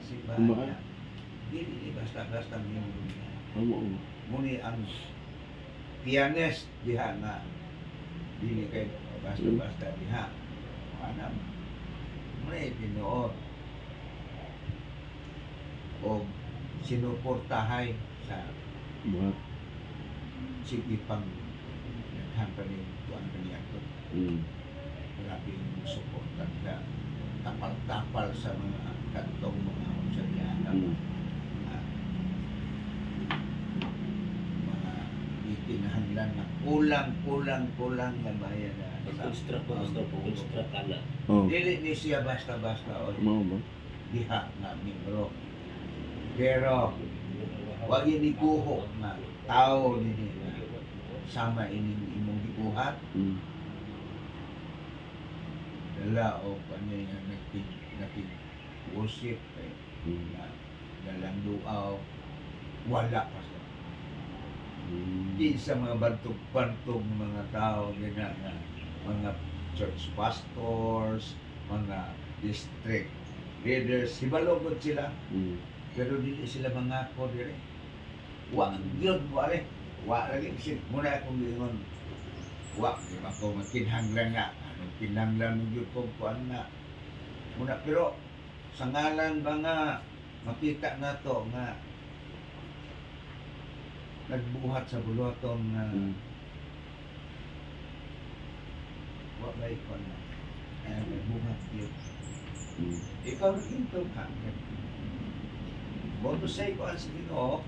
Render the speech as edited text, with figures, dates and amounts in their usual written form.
simbahan. Dili basta-basta miyong muni ang pianist diha na dili kay basta-basta diha. Ana muni tinuod o sinuportahay sa sige pang naghampanin tuan kaniyang grabing suportan ka tapal-tapal sa mga kantong mga obseryahan mga itinahanglan na kulang na bayan na Construct kana. dili ni siya basta-basta o diha na membro pero wag ini guho na tao nini na sama ining imong gibuhat dala o kanya yung naging worship na dalang luaw wala pa sa di sa mga bantog-bantog mga tao ganyan na mga church pastors mga district leaders hibalogod sila pero dili sila mangako dire wa gyud wa lagi muna akong gingon wa di ba ko makinhanglan nga kinanglan gyud ko kuan na muna pero sa ngalan ba nga makita nato nga nagbuhat sa buloton nga wa ba ikon na nagbuhat gyud ikaw rin ito ka mo to say ko ang Ginoo